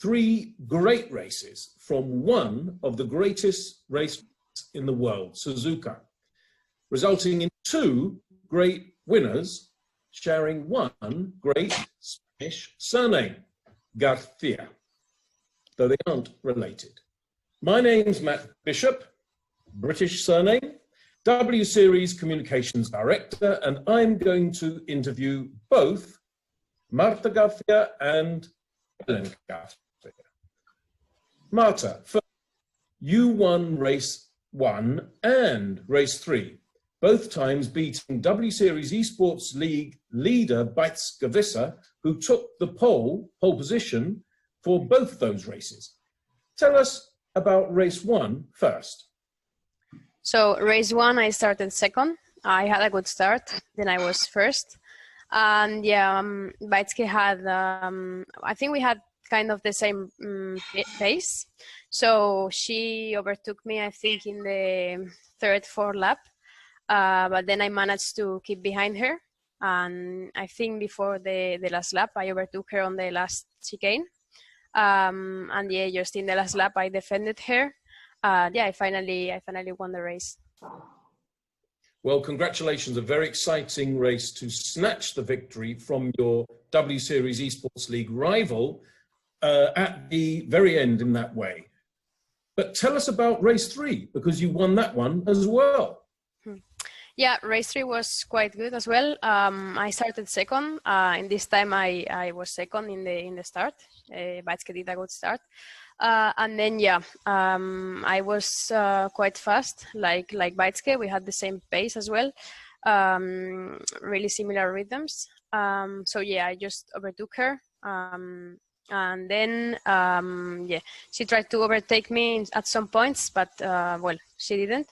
3 great races from one of the greatest races in the world, Suzuka, resulting in 2 great winners sharing one great Spanish surname, Garcia, though they aren't related. My name's Matt Bishop, British surname, W Series Communications Director, and I'm going to interview both Marta Garcia and Belen Garcia. Marta, first, you won race 1 and race 3, both times beating W Series Esports League leader Garcia, who took the pole position for both those races. Tell us about race 1 first. So race 1, I started second. I had a good start. Then I was first. And yeah, Baitske had, I think we had kind of the same pace. So she overtook me, I think, in the 3rd, 4th lap. But then I managed to keep behind her. And I think before the last lap, I overtook her on the last chicane. And yeah, just in the last lap, I defended her. Yeah, I finally won the race. Well, congratulations, a very exciting race to snatch the victory from your W Series Esports League rival at the very end in that way. But tell us about race 3, because you won that one as well. Yeah, race 3 was quite good as well. I started second, and this time I was second in the start. Baitske did a good start. And then, yeah, I was quite fast, like Baitske. We had the same pace as well, really similar rhythms. So, yeah, I just overtook her. And then, yeah, she tried to overtake me at some points, but, well, she didn't.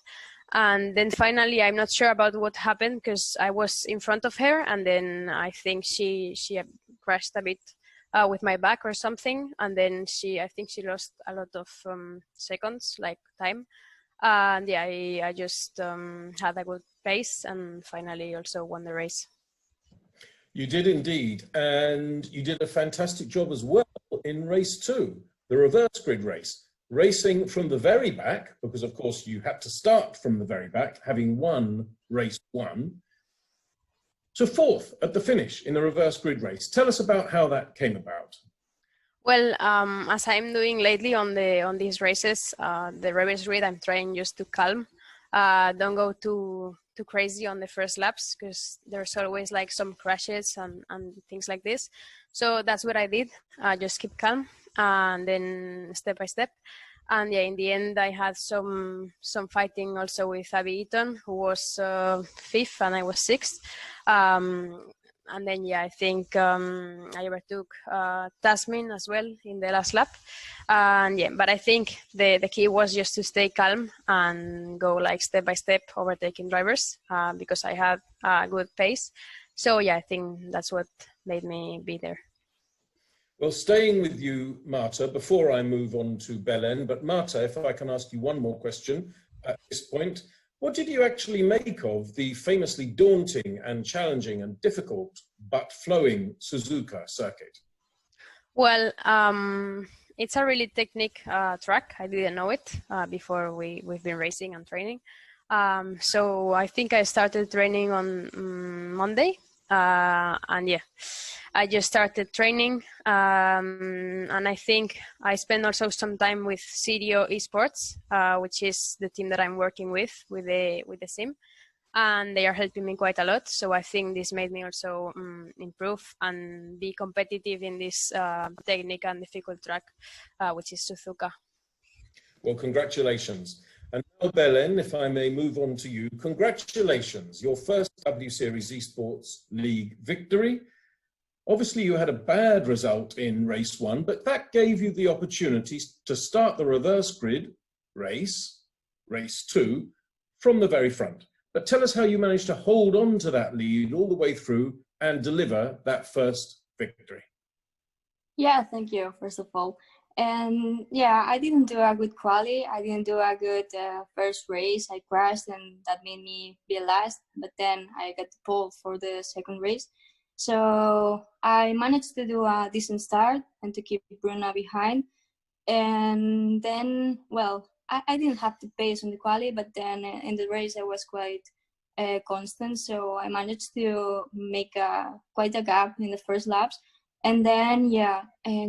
And then finally, I'm not sure about what happened because I was in front of her, and then I think she crashed a bit with my back or something, and then I think she lost a lot of seconds, like time. And yeah, I just had a good pace and finally also won the race. You did indeed, and you did a fantastic job as well in race 2, the reverse grid race, racing from the very back, because of course you had to start from the very back, having won race 1, to 4th at the finish in a reverse grid race. Tell us about how that came about. Well, as I'm doing lately on these races, the reverse grid, I'm trying just to calm, don't go too crazy on the first laps, because there's always like some crashes and things like this. So that's what I did, just keep calm and then step by step. And yeah, in the end, I had some fighting also with Abby Eaton, who was 5th and I was 6th. And then, yeah, I think I overtook Tasmin as well in the last lap. And yeah, but I think the key was just to stay calm and go like step by step, overtaking drivers, because I had a good pace. So yeah, I think that's what made me be there. Well, staying with you, Marta, before I move on to Belen, but Marta, if I can ask you one more question at this point, what did you actually make of the famously daunting and challenging and difficult but flowing Suzuka circuit? Well, it's a really technique track. I didn't know it before we've been racing and training. So I think I started training on Monday. And yeah, I just started training, and I think I spent also some time with W Esports, which is the team that I'm working with the sim, and they are helping me quite a lot. So I think this made me also improve and be competitive in this technique and difficult track, which is Suzuka. Well, congratulations. And now, Belen, if I may move on to you, congratulations, your first W Series Esports League victory. Obviously, you had a bad result in race 1, but that gave you the opportunity to start the reverse grid race 2, from the very front. But tell us how you managed to hold on to that lead all the way through and deliver that first victory. Yeah, thank you, first of all. And yeah, I didn't do a good quali. I didn't do a good first race. I crashed and that made me be last. But then I got the pole for the second race. So I managed to do a decent start and to keep Bruna behind. And then, well, I didn't have the pace on the quali, but then in the race I was quite constant. So I managed to make quite a gap in the first laps. And then, yeah,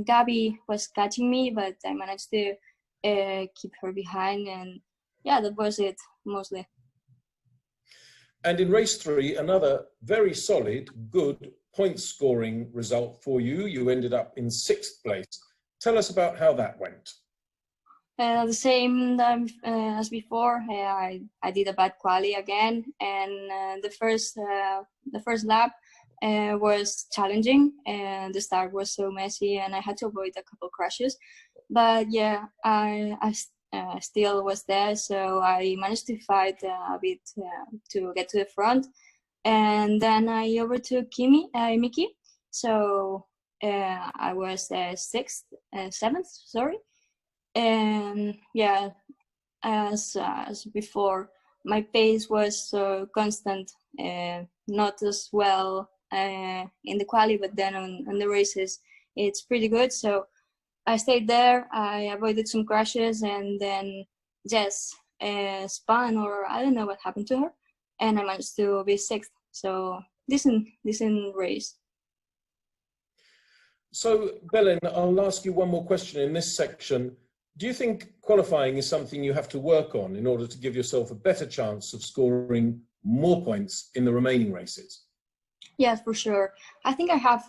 Gabby was catching me, but I managed to keep her behind. And yeah, that was it mostly. And in race 3, another very solid, good point scoring result for you. You ended up in 6th place. Tell us about how that went. The same as before. I did a bad quali again, and the first lap was challenging, and the start was so messy, and I had to avoid a couple crashes. But yeah, I still was there, so I managed to fight a bit to get to the front, and then I overtook Miki. So I was seventh, sorry. And yeah, as before, my pace was constant, not as well in the quali, but then on the races it's pretty good. So I stayed there, I avoided some crashes, and then Jess spun, or I don't know what happened to her, and I managed to be 6th. So decent race. So Belen, I'll ask you one more question in this section. Do you think qualifying is something you have to work on in order to give yourself a better chance of scoring more points in the remaining races? Yes, for sure. I think I have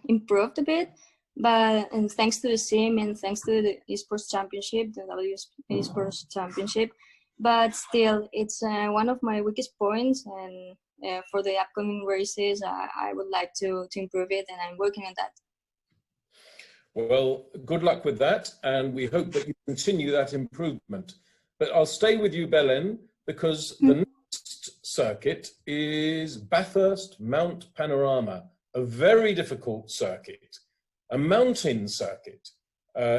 improved a bit, but and thanks to the sim and thanks to the esports championship, the W Esports Championship, but still it's one of my weakest points, and for the upcoming races I would like to improve it, and I'm working on that. Well, good luck with that, and we hope that you continue that improvement. But I'll stay with you, Belen, because the next circuit is Bathurst Mount Panorama, a very difficult circuit, a mountain circuit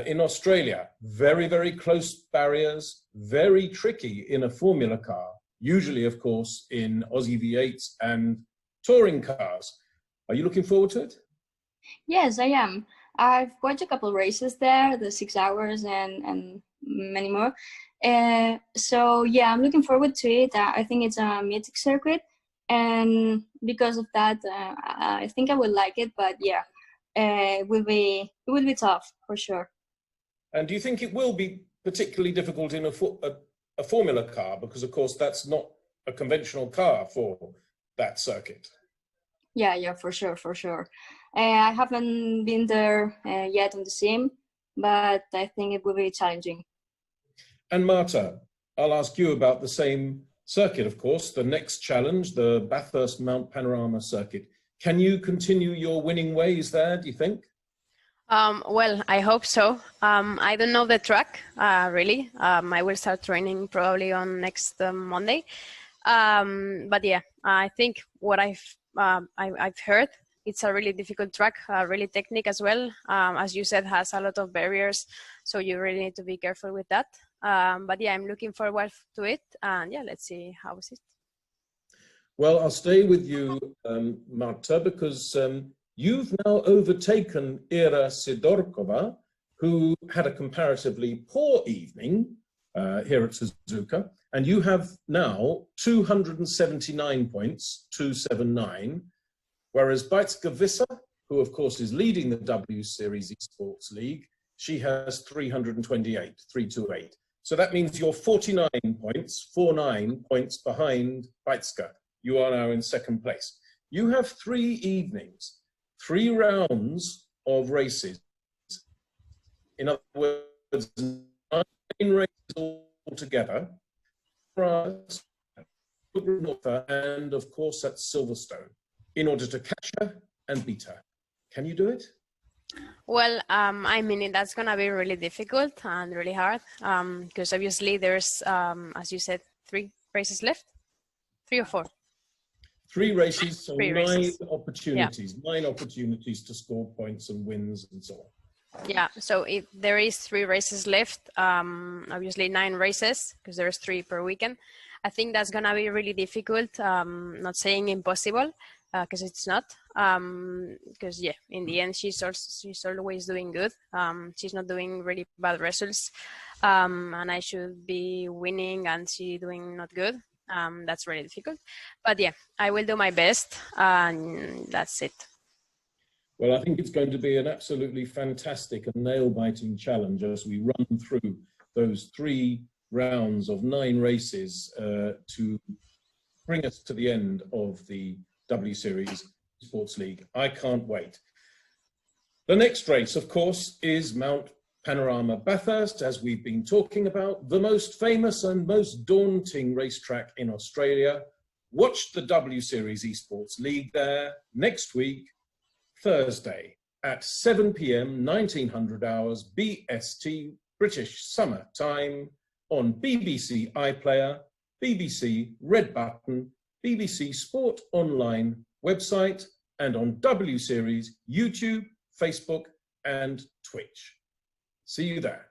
in Australia. Very, very close barriers, very tricky in a Formula car, usually, of course, in Aussie V8s and touring cars. Are you looking forward to it? Yes, I am. I've watched a couple races there, the 6 hours and many more. So yeah, I'm looking forward to it. I think it's a mythic circuit, and because of that, I think I will like it. But yeah, it will be tough for sure. And do you think it will be particularly difficult in a Formula car, because of course that's not a conventional car for that circuit? Yeah, for sure. I haven't been there yet on the sim, but I think it will be challenging. And Marta, I'll ask you about the same circuit, of course, the next challenge, the Bathurst Mount Panorama circuit. Can you continue your winning ways there, do you think? Well, I hope so. I don't know the track, really. I will start training probably on next Monday. But yeah, I think what I've heard, it's a really difficult track, really technical as well. As you said, has a lot of barriers, so you really need to be careful with that. But yeah, I'm looking forward to it, and yeah, let's see how is it. Well, I'll stay with you, Marta, because you've now overtaken Ira Sidorkova, who had a comparatively poor evening here at Suzuka, and you have now 279 points, 279, whereas Bajtska Visa, who of course is leading the W Series Esports League, she has 328, 328. So that means you're 49 points behind Bajtska. You are now in 2nd place. You have 3 evenings, 3 rounds of races. In other words, 9 races altogether, and of course at Silverstone, in order to catch her and beat her. Can you do it? Well, I mean, that's going to be really difficult and really hard, because obviously there's, as you said, 3 races left, 3 or 4. 3 races, so 3 9 races. opportunities, yeah. 9 opportunities to score points and wins and so on. Yeah, so if there is 3 races left, obviously 9 races, because there's 3 per weekend. I think that's going to be really difficult, not saying impossible, because it's not. because yeah, in the end she's always doing good. She's not doing really bad results, and I should be winning and she doing not good. That's really difficult, but yeah, I will do my best, and that's it. Well, I think it's going to be an absolutely fantastic and nail-biting challenge as we run through those 3 rounds of 9 races to bring us to the end of the W Series Esports League. I can't wait. The next race, of course, is Mount Panorama Bathurst, as we've been talking about, the most famous and most daunting racetrack in Australia. Watch the W Series Esports League there next week, Thursday at 7 p.m. 1900 hours BST British Summer Time on BBC iPlayer, BBC Red Button, BBC Sport Online website, and on W Series YouTube, Facebook and Twitch. See you there.